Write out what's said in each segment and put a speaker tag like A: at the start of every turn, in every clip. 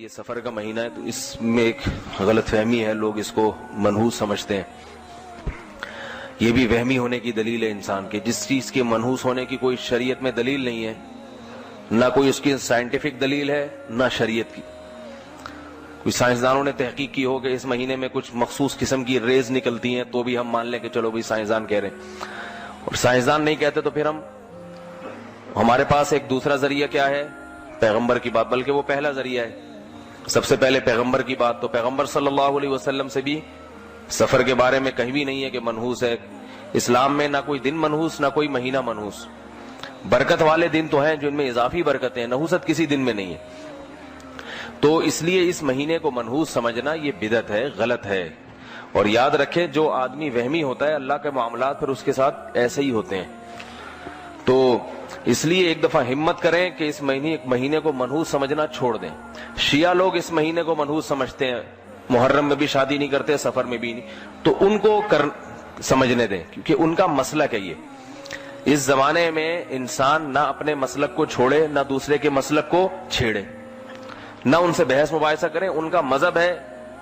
A: یہ سفر کا مہینہ ہے تو اس میں ایک غلط فہمی ہے، لوگ اس کو منحوس سمجھتے ہیں. یہ بھی وہمی ہونے کی دلیل ہے انسان کے. جس چیز کے منحوس ہونے کی کوئی شریعت میں دلیل نہیں ہے، نہ کوئی اس کی سائنٹیفک دلیل ہے نہ شریعت کی. کوئی سائنسدانوں نے تحقیق کی ہو کہ اس مہینے میں کچھ مخصوص قسم کی ریز نکلتی ہیں تو بھی ہم مان لیں کہ چلو بھائی سائنسدان کہہ رہے ہیں. اور سائنسدان نہیں کہتے تو پھر ہمارے پاس ایک دوسرا ذریعہ کیا ہے؟ پیغمبر کی بات، بلکہ وہ پہلا ذریعہ ہے. سب سے پہلے پیغمبر کی بات. تو پیغمبر صلی اللہ علیہ وسلم سے بھی سفر کے بارے میں کہیں بھی نہیں ہے کہ منحوس ہے. اسلام میں نہ کوئی دن منحوس نہ کوئی مہینہ منحوس. برکت والے دن تو ہیں جن میں اضافی برکتیں ہیں، نحوست کسی دن میں نہیں ہے. تو اس لیے اس مہینے کو منحوس سمجھنا یہ بدعت ہے، غلط ہے. اور یاد رکھیں جو آدمی وہمی ہوتا ہے اللہ کے معاملات پھر اس کے ساتھ ایسے ہی ہوتے ہیں. تو اس لیے ایک دفعہ ہمت کریں کہ اس مہینے کو منحوس سمجھنا چھوڑ دیں. شیعہ لوگ اس مہینے کو منحوس سمجھتے ہیں، محرم میں بھی شادی نہیں کرتے، سفر میں بھی نہیں. تو ان کو سمجھنے دیں کیونکہ ان کا مسلک ہے. یہ اس زمانے میں انسان نہ اپنے مسلک کو چھوڑے نہ دوسرے کے مسلک کو چھیڑے، نہ ان سے بحث مباحثہ کریں. ان کا مذہب ہے،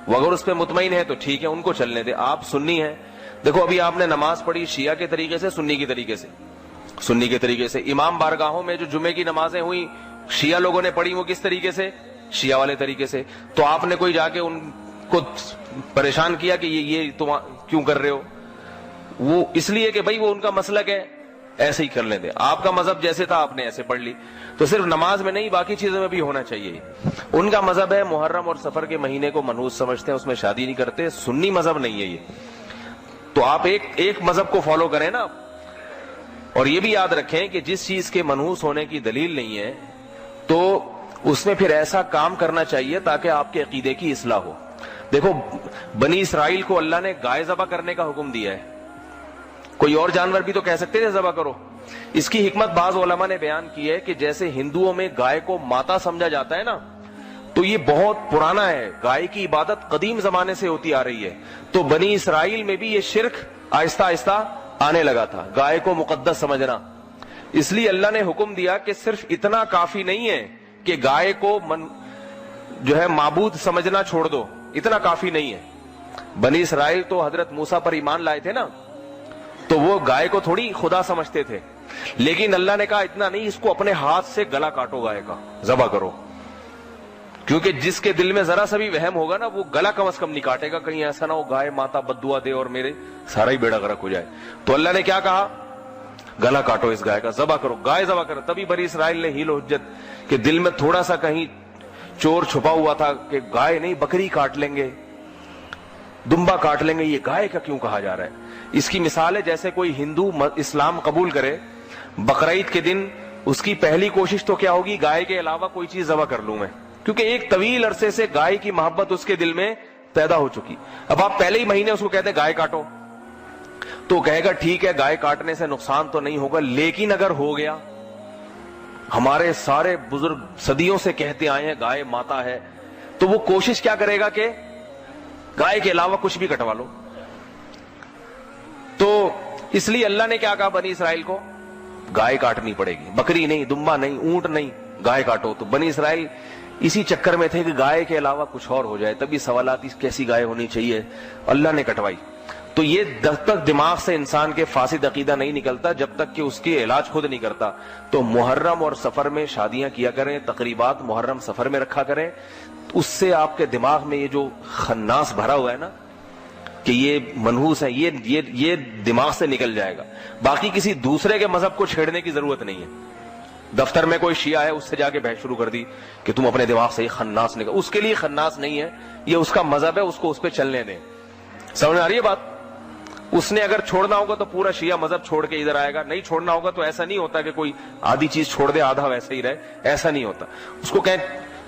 A: وہ اگر اس پہ مطمئن ہے تو ٹھیک ہے، ان کو چلنے دیں. آپ سنی ہیں، دیکھو ابھی آپ نے نماز پڑھی شیعہ کے طریقے سے، سنی کے طریقے سے. سنی کے طریقے سے امام بارگاہوں میں جو جمعے کی نمازیں ہوئی شیعہ لوگوں نے پڑھی، وہ کس طریقے سے؟ شیعہ والے طریقے سے. تو آپ نے کوئی جا کے ان کو پریشان کیا کہ یہ تم کیوں کر رہے ہو؟ وہ اس لیے کہ بھائی وہ ان کا مسلک ہے، ایسے ہی کر لیں دے. آپ کا مذہب جیسے تھا آپ نے ایسے پڑھ لی. تو صرف نماز میں نہیں باقی چیزوں میں بھی ہونا چاہیے. ان کا مذہب ہے محرم اور سفر کے مہینے کو منحوس سمجھتے ہیں، اس میں شادی نہیں کرتے. سنی مذہب نہیں ہے یہ. تو آپ ایک مذہب کو فالو کریں نا. اور یہ بھی یاد رکھیں کہ جس چیز کے منحوس ہونے کی دلیل نہیں ہے تو اس میں پھر ایسا کام کرنا چاہیے تاکہ آپ کے عقیدے کی اصلاح ہو. دیکھو بنی اسرائیل کو اللہ نے گائے ذبح کرنے کا حکم دیا ہے. کوئی اور جانور بھی تو کہہ سکتے تھے ذبح کرو. اس کی حکمت بعض علماء نے بیان کی ہے کہ جیسے ہندوؤں میں گائے کو ماتا سمجھا جاتا ہے نا، تو یہ بہت پرانا ہے. گائے کی عبادت قدیم زمانے سے ہوتی آ رہی ہے. تو بنی اسرائیل میں بھی یہ شرک آہستہ آہستہ آنے لگا تھا، گائے کو مقدس سمجھنا. اس لیے اللہ نے حکم دیا کہ صرف اتنا کافی نہیں ہے کہ گائے کو جو ہے معبود سمجھنا چھوڑ دو، اتنا کافی نہیں ہے. بنی اسرائیل تو حضرت موسیٰ پر ایمان لائے تھے نا، تو وہ گائے کو تھوڑی خدا سمجھتے تھے. لیکن اللہ نے کہا اتنا نہیں، اس کو اپنے ہاتھ سے گلا کاٹو، گائے کا ذبح کرو. کیونکہ جس کے دل میں ذرا سا بھی وہم ہوگا نا وہ گلا کم از کم نہیں کاٹے گا، کہیں ایسا نہ ہو گائے ماتا بد دعا دے اور میرے سارا ہی بیڑا غرق ہو جائے. تو اللہ نے کیا کہا؟ گلا کاٹو اس گائے کا، ذبح کرو، گائے ذبح کرو. تبھی بنی اسرائیل نے حیل و حجت کہ دل میں تھوڑا سا کہیں چور چھپا ہوا تھا کہ گائے نہیں بکری کاٹ لیں گے، دمبا کاٹ لیں گے، یہ گائے کا کیوں کہا جا رہا ہے؟ اس کی مثال ہے جیسے کوئی ہندو اسلام قبول کرے، بقرعید کے دن اس کی پہلی کوشش تو کیا ہوگی؟ گائے کے علاوہ کوئی چیز ذبح کر لوں میں، کیونکہ ایک طویل عرصے سے گائے کی محبت اس کے دل میں پیدا ہو چکی. اب آپ پہلے ہی مہینے اس کو کہتے ہیں گائے کاٹو، تو کہے گا ٹھیک ہے گائے کاٹنے سے نقصان تو نہیں ہوگا، لیکن اگر ہو گیا، ہمارے سارے بزرگ صدیوں سے کہتے آئے ہیں گائے ماتا ہے، تو وہ کوشش کیا کرے گا کہ گائے کے علاوہ کچھ بھی کٹوا لو. تو اس لیے اللہ نے کیا کہا بنی اسرائیل کو؟ گائے کاٹنی پڑے گی، بکری نہیں، دمبا نہیں، اونٹ نہیں، گائے کاٹو. تو بنی اسرائیل اسی چکر میں تھے کہ گائے کے علاوہ کچھ اور ہو جائے. تبھی سوالات کیسی گائے ہونی چاہیے، اللہ نے کٹوائی. تو یہ جب تک دماغ سے انسان کے فاسد عقیدہ نہیں نکلتا، جب تک کہ اس کی علاج خود نہیں کرتا. تو محرم اور سفر میں شادیاں کیا کریں، تقریبات محرم سفر میں رکھا کریں. اس سے آپ کے دماغ میں یہ جو خناس بھرا ہوا ہے نا کہ یہ منحوس ہے، یہ دماغ سے نکل جائے گا. باقی کسی دوسرے کے مذہب کو چھیڑنے کی ضرورت نہیں ہے. دفتر میں کوئی شیعہ ہے، اس سے جا کے بحث شروع کر دی کہ تم اپنے دماغ سے یہ خناس نکل، اس کے لیے خناس نہیں ہے، یہ اس کا مذہب ہے، اس کو اس پہ چلنے دیں. سمجھ آ رہی ہے بات؟ اس نے اگر چھوڑنا ہوگا تو پورا شیعہ مذہب چھوڑ کے ادھر آئے گا، نہیں چھوڑنا ہوگا تو ایسا نہیں ہوتا کہ کوئی آدھی چیز چھوڑ دے آدھا ویسے ہی رہے، ایسا نہیں ہوتا. اس کو کہیں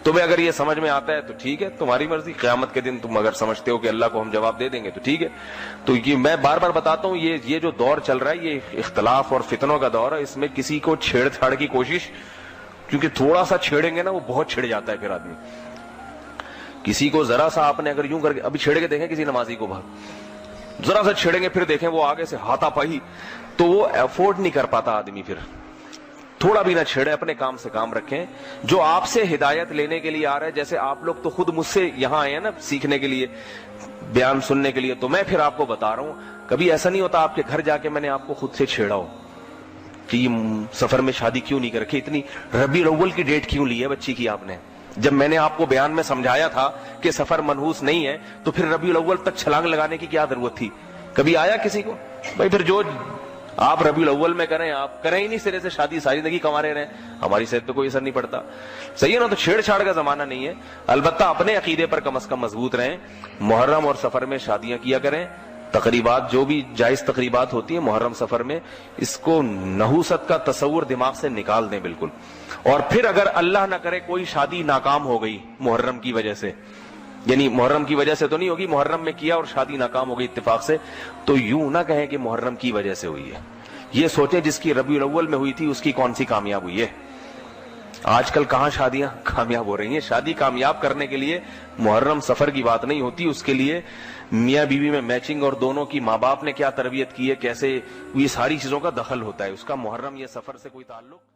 A: تمہیں اگر یہ سمجھ میں آتا ہے تو ٹھیک ہے، تمہاری مرضی. قیامت کے دن تم اگر سمجھتے ہو کہ اللہ کو ہم جواب دے دیں گے تو ٹھیک ہے. تو یہ میں بار بار بتاتا ہوں، یہ جو دور چل رہا ہے یہ اختلاف اور فتنوں کا دور ہے. اس میں کسی کو چھیڑ چھاڑ کی کوشش، کیونکہ تھوڑا سا چھیڑیں گے نا وہ بہت چھڑ جاتا ہے. پھر آدمی کسی کو ذرا سا آپ نے اگر یوں کر کے ابھی چھیڑ کے دیکھیں کسی نمازی کو باہر، ذرا سا چھیڑیں گے پھر دیکھیں وہ آگے سے ہاتھا پائی، تو وہ افورڈ نہیں کر پاتا آدمی. پھر تھوڑا بھی نہ چھیڑے, اپنے کام سے کام رکھیں. جو آپ سے ہدایت لینے کے لیے آ رہا ہے, جیسے آپ لوگ تو خود مجھ سے یہاں آئے ہیں نا سیکھنے کے لیے, بیان سننے کے لیے, تو میں پھر آپ کو بتا رہا ہوں, کبھی ایسا نہیں ہوتا آپ کے گھر جا کے میں نے آپ کو خود سے چھیڑا ہو کہ یہ سفر میں شادی کیوں نہیں کر رکھی, اتنی ربیع الاول کی ڈیٹ کیوں لی ہے بچی کی آپ نے. جب میں نے آپ کو بیان میں سمجھایا تھا کہ سفر منحوس نہیں ہے, تو پھر ربیع الاول تک چھلانگ لگانے کی کیا ضرورت تھی؟ کبھی آیا کسی کو؟ بھائی پھر جو آپ ربیع الاول میں کریں, آپ کریں ہی نہیں سرے سے شادی, ساری زندگی کمارے رہیں, ہماری صحت پہ کوئی اثر نہیں پڑتا. صحیح ہے نا؟ تو چھیڑ چھاڑ کا زمانہ نہیں ہے. البتہ اپنے عقیدے پر کم از کم مضبوط رہیں. محرم اور سفر میں شادیاں کیا کریں. تقریبات جو بھی جائز تقریبات ہوتی ہیں محرم سفر میں, اس کو نحوست کا تصور دماغ سے نکال دیں بالکل. اور پھر اگر اللہ نہ کرے کوئی شادی ناکام ہو گئی محرم کی وجہ سے, یعنی محرم کی وجہ سے تو نہیں ہوگی, محرم میں کیا اور شادی ناکام ہو گئی اتفاق سے, تو یوں نہ کہیں کہ محرم کی وجہ سے ہوئی ہے. یہ سوچیں جس کی ربیع الاول میں ہوئی تھی اس کی کون سی کامیاب ہوئی ہے. آج کل کہاں شادیاں کامیاب ہو رہی ہیں. شادی کامیاب کرنے کے لیے محرم سفر کی بات نہیں ہوتی, اس کے لیے میاں بیوی میں میچنگ اور دونوں کی ماں باپ نے کیا تربیت کی ہے, کیسے, یہ ساری چیزوں کا دخل ہوتا ہے. اس کا محرم یہ سفر سے کوئی تعلق